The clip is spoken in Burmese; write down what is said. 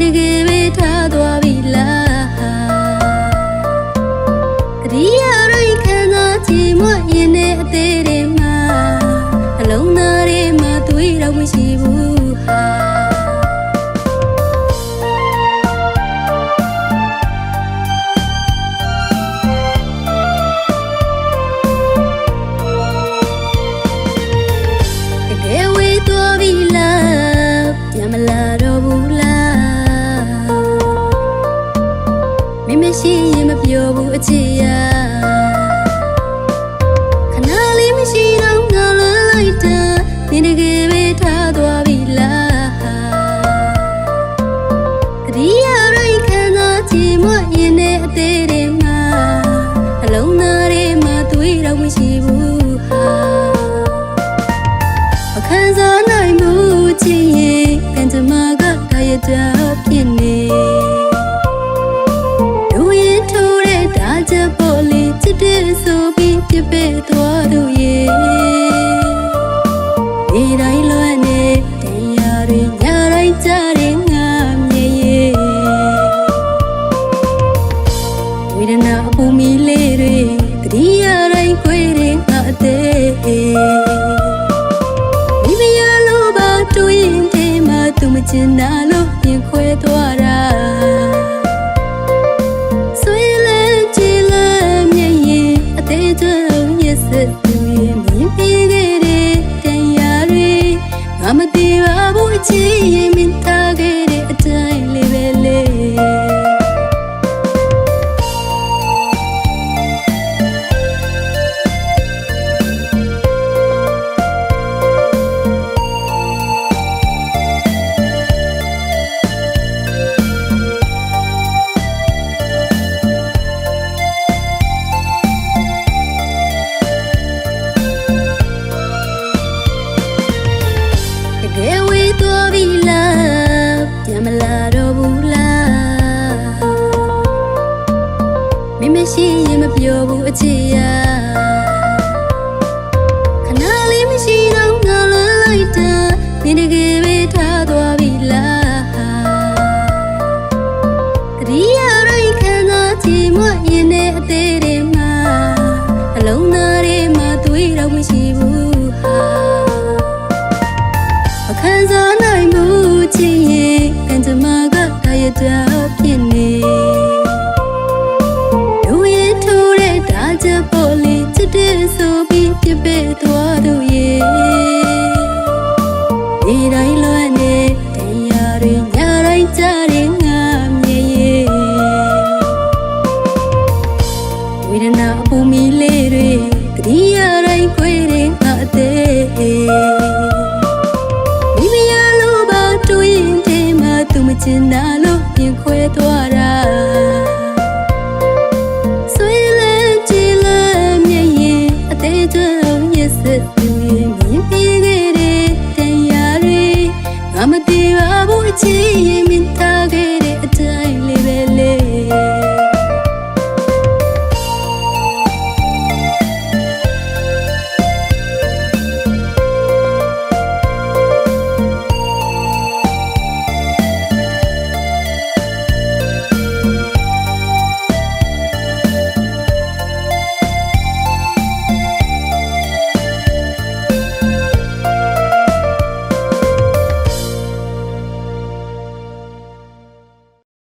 နေတကယ်ပဲထားသွားပြီလားတတိယရိတ်ခံစားချင်မရင်နဲ့အသေးတွေမှာအလုံးသားတွေမှာတွေးတော့မရှိဘူးဟာမရှိရင်မပြောဘူးအချစ်ရခဏလေးမရှိတော့ငါလွန်လိုက်တာနေတကယ်ပဲထားသွားပြီလားတတိယရိတ်ခံစားချင်မရင်နဲ့အသေးတွေမှာအလုံးသားတွေမှာတွေးတော့မရှိဘူးဟာမခံစားနိုင်ဘူးချစ်ရင်ကံကြမ္မာကတာရတာဖြစ်နေဆိုပြီးပြပေသွားသူရဲ့ဒီတိုင်းလွမ်းနေတရားတွေညတိုင်းကြားတဲ့ငါမြည်ရဲ့ဝေဒနာအပူမီလေးတွေတတိယတိုင်းခွေတဲ့ငါအသေးမိမရလို့ပါတူရင်ထဲမှာသူမချင်တာလို့ပြင်ခွဲသွားတာငါမသိပါဘူးအချစ်ရင်မင်းထားခဲ့တဲ့အတိုင်းလေးပဲလေမရှိရင်မပြောဘူးအချစ်ရခဏလေးမရှိတော့ငါလွန်လိုက်တာနေတကယ်ပဲထားသွားပြီလားတတိယရိတ်ခံစားချင်မရင်နဲ့အသေးတွေမှာအလုံးသားတွေမှာတွေးတော့မရှိဘူးဟာမခံစားနိုင်ဘူးချစ်ရင်ကံကြမ္မာကတာရတာဖြစ်နေဆိုပြီးပြပေသွားသူရဲ့ဒီတိုင်းလွမ်းနေတရားတွေညတိုင်းကြားတဲ့ငါမြည်ရဲ့ဝေဒနာအပူမီလေးတွေတတိယတိုင်းခွေတဲ့ငါအသေးမိမရလို့ပါတူရင်ထဲမှာသူမချင်တာလို့ပြင်ခွဲသွားတာမသိပါဘူးအချစ်ရင်